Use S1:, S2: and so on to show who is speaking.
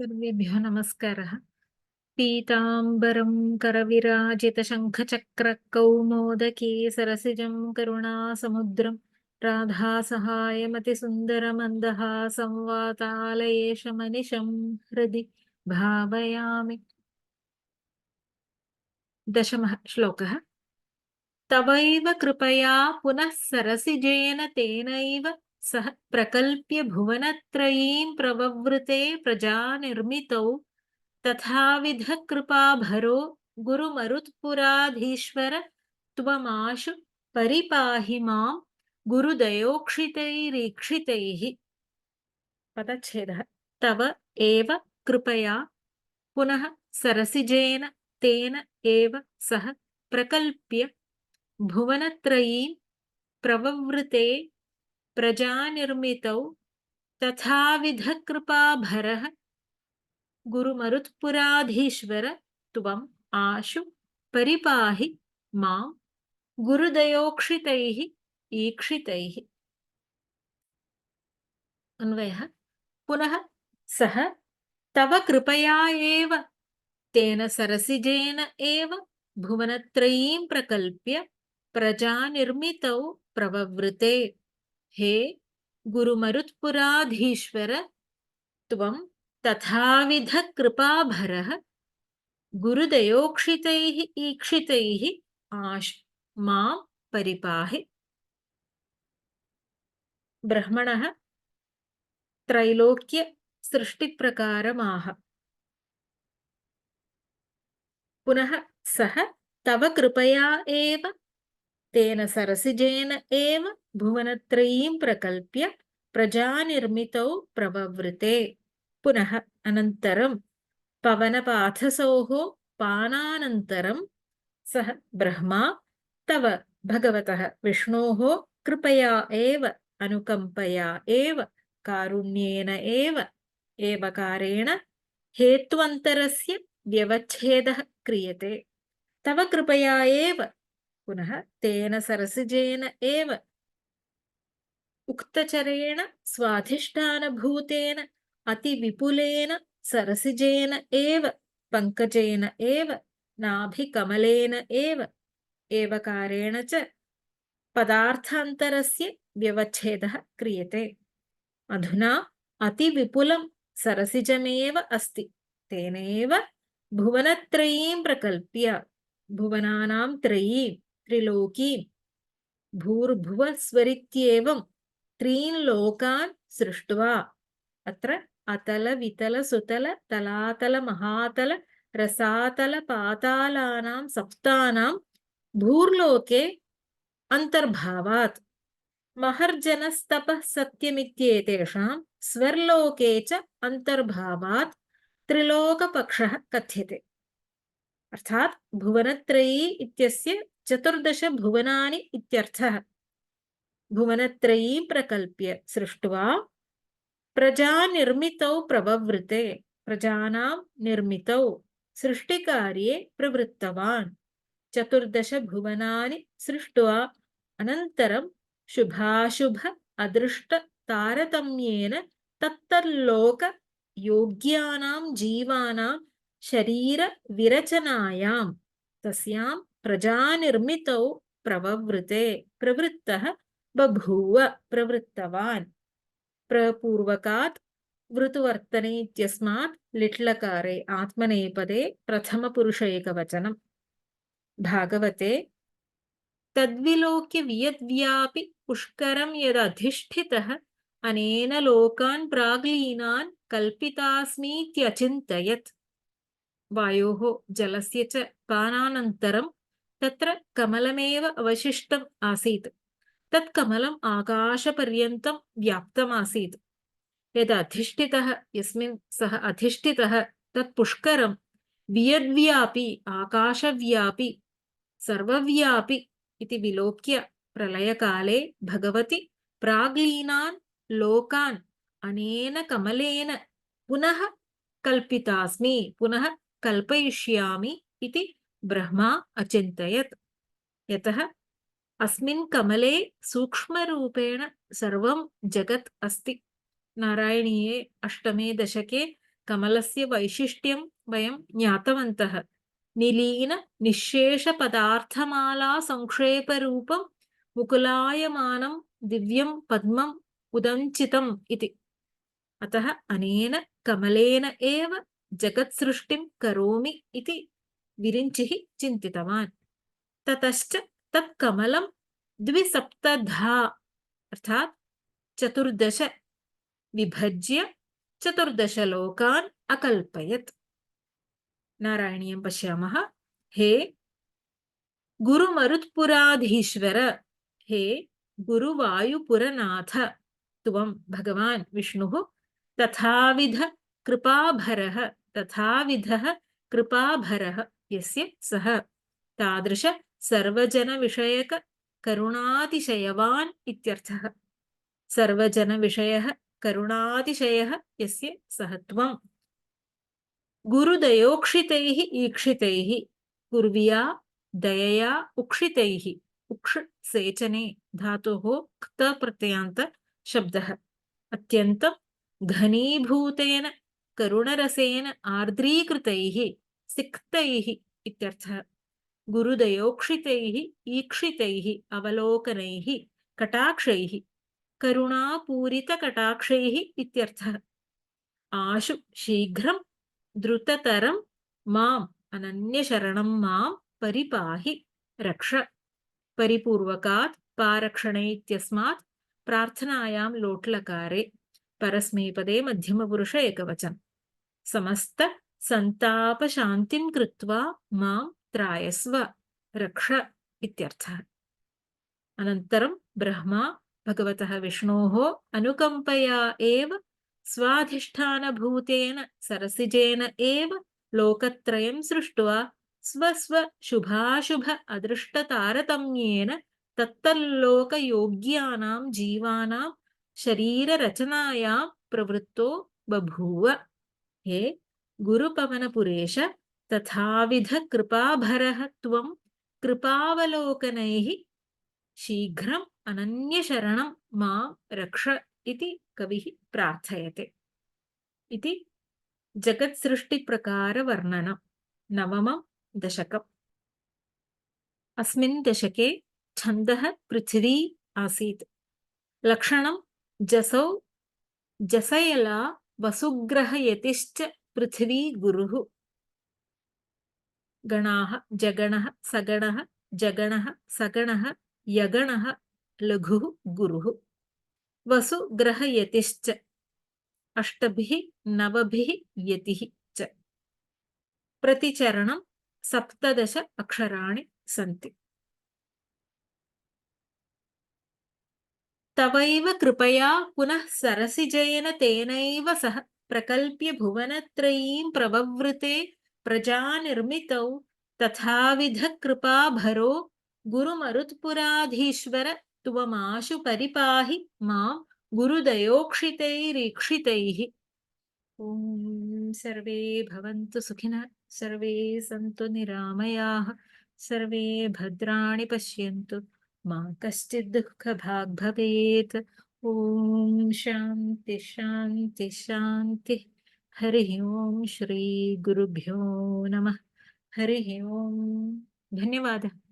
S1: सर्वेभ्यो नमस्कारः। पीताम्बरं करविराजितशङ्खचक्रकौमोदकी सरसिजं करुणासमुद्रं राधासहायमतिसुन्दरमन्दहासं वातालयेशमनिशं हृदि भावयामि। दशमः श्लोकः। तवैव कृपया पुनः सरसिजेन तेनैव सह प्रकल्प्य भुवनत्रयीं प्रववृते प्रजानिर्मितौ तथाविध कृपाभरो गुरुमरुत्पुराधीश्वर त्वमाशु परिपाहि मां गुरुदयोक्षितैरीक्षितैः। पदच्छेदः। तव एव कृपया पुनः सरसिजेन तेन एव सह प्रकल्प्य भुवनत्रयीं प्रववृते प्रजानिर्मितौ तथाविध कृपाभरः गुरुमरुत्पुराधीश्वर त्वम् आशु परिपाहि मां गुरुदयोक्षितैः ईक्षितैः। अन्वयः। पुनः सः तव कृपया एव तेन सरसिजेन एव भुवनत्रयीं प्रकल्प्य प्रजानिर्मितौ प्रववृते। हे गुरुमरुत्पुराधीश्वर त्वं तथाविध कृपाभरः गुरुदयोक्षितैः ईक्षितैः आशु मां परिपाहि। ब्रह्मणः त्रैलोक्य सृष्टिप्रकारमाह। पुनः सः तव कृपया एव तेन सरसिजेन एव भुवनत्रयीं प्रकल्प्य प्रजानिर्मितौ प्रववृते। पुनः अनन्तरं पवनपाथसोः पानानन्तरं सः ब्रह्मा तव भगवतः विष्णोः कृपया एव अनुकम्पया एव कारुण्येन एव एवकारेण हेत्वन्तरस्य व्यवच्छेदः क्रियते। तव कृपया एव पुनः तेन सरसिजेन एव उक्तचरेण स्वाधिष्ठानभूतेन अतिविपुलेन सरसिजेन एव पङ्कजेन एव नाभिकमलेन एव एवकारेण च पदार्थान्तरस्य व्यवच्छेदः क्रियते। अधुना अतिविपुलं सरसिजमेव अस्ति। तेनैव भुवनत्रयीं प्रकल्प्य भुवनानां त्रयीं त्रिलोकीं भूर्भुवस्वरित्येवं त्रीन् लोकान् सृष्ट्वा अत्र अतल वितल सुतल तलातल महातल रसातल पातालानां सप्तानां भूर्लोके अन्तर्भावात् महर्जनस्तपः सत्यमित्येतेषां स्वर्लोके च अन्तर्भावात् त्रिलोकपक्षः कथ्यते। अर्थात् भुवनत्रयी इत्यस्य 14 भुवनानि इत्यर्थः। भुवनत्रयीं प्रकल्प्य सृष्ट्वा प्रजानिर्मितौ प्रववृते प्रजानां निर्मितौ सृष्टिकार्ये प्रवृत्तवान्। 14 भुवनानि सृष्ट्वा अनन्तरं शुभाशुभ अदृष्ट तारतम्येन तत्तल्लोक योग्यानां जीवानां शरीर विरचनायां तस्यां प्रजानिर्मितौ प्रववृते प्रवृत्तः बभूव प्रवृत्तवान्। प्रपूर्वकात् वृतुवर्तने इत्यस्मात् लिट्लकारे आत्मनेपदे प्रथमपुरुष एकवचनम्। भागवते तद्विलोक्य वियद्व्यापि पुष्करं यदधिष्ठितः अनेन लोकान् प्राग्लीनान् कल्पितास्मीत्यचिन्तयत्। वायोः जलस्य च पानानन्तरं तत्र कमलमेव अवशिष्टम् आसीत्। तत् कमलम् आकाशपर्यन्तं व्याप्तमासीत्। यदधिष्ठितः यस्मिन् सः अधिष्ठितः तत् पुष्करं वियद्व्यापि आकाशव्यापि सर्वव्यापि इति विलोक्य प्रलयकाले भगवति प्राग्लीनान् लोकान् अनेन कमलेन पुनः कल्पितास्मि पुनः कल्पयिष्यामि इति ब्रह्मा अचिन्तयत्। यतः अस्मिन् कमले सूक्ष्मरूपेण सर्वं जगत् अस्ति। नारायणीये 8मे दशके कमलस्य वैशिष्ट्यं वयं ज्ञातवन्तः। निलीन निःशेषपदार्थमाला संक्षेपरूपं मुकुलायमानं दिव्यं पद्मम् उदञ्चितम् इति। अतः अनेन कमलेन एव जगत्सृष्टिं करोमि इति विरिञ्चिः चिन्तितवान्। ततश्च तत् कमलं द्विसप्तधा अर्थात् 14 विभज्य 14 लोकान् अकल्पयत्। नारायणीयं पश्यामः। हे गुरुमरुत्पुराधीश्वर, हे गुरुवायुपुरनाथ, त्वं भगवान् विष्णुः तथाविध कृपाभरः, तथाविधः कृपाभरः यस्य सः तादृश सर्वजनविषयक करुणातिशयवान् इत्यर्थः। सर्वजनविषयः करुणातिशयः यस्य सः त्वम्। गुरुदयोक्षितैः ईक्षितैः, कुर्व्या दयया उक्षितैः, उक्ष सेचने धातोः क्त प्रत्ययान्त शब्दः। अत्यन्तं घनीभूतेन करुणरसेन आर्द्रीकृतैः सिक्तैः इत्यर्थः। गुरुदयोक्षितैः ईक्षितैः अवलोकनैः कटाक्षैः करुणापूरितकटाक्षैः इत्यर्थः। आशु शीघ्रं द्रुततरं माम् अनन्यशरणं मां परिपाहि रक्ष। परिपूर्वकात् पारक्षणे इत्यस्मात् प्रार्थनायां लोट्लकारे परस्मैपदे मध्यमपुरुष एकवचन। समस्त संतापशान्तिं कृत्वा मां त्रायस्व रक्ष इत्यर्थः। अनन्तरं ब्रह्मा भगवतः विष्णोः अनुकम्पया एव स्वाधिष्ठानभूतेन सरसिजेन एव लोकत्रयं सृष्ट्वा स्वस्वशुभाशुभ अदृष्टतारतम्येन तत्तल्लोकयोग्यानां जीवानां शरीररचनायां प्रवृत्तो बभूव। हे गुरुपवनपुरेश, तथाविध कृपाभरः त्वं कृपावलोकनैः शीघ्रम् अनन्यशरणं मां रक्ष इति कविः प्रार्थयते। इति जगत्सृष्टिप्रकारवर्णनं। 9मं दशकम्। अस्मिन् दशके छन्दः पृथिवी आसीत्। लक्षणं जसौ जसयला वसुग्रहयतिश्च पृथिवी गुरुः। गणाः जगणः सगणः जगणः सगणः यगणः लघुः गुरुः। वसुग्रहयतिश्च 8 9 यतिः च। प्रतिचरणं 17 अक्षराणि सन्ति। तवैव कृपया पुनः सरसिजयेन तेनैव सह प्रकल्प्य भुवनत्रयीं प्रववृते प्रजानिर्मितौ तथाविध कृपाभरो गुरुमरुत्पुराधीश्वर त्वमाशु परिपाहि मां गुरुदयोक्षितैरीक्षितैः। ॐ सर्वे भवन्तु सुखिनः, सर्वे सन्तु निरामयाः, सर्वे भद्राणि पश्यन्तु, मा कश्चित् दुःखभाग् भवेत्। ॐ शान्ति शान्ति शान्तिः। हरिः ॐ श्री गुरुभ्यो नमः। हरिः ॐ। धन्यवादः।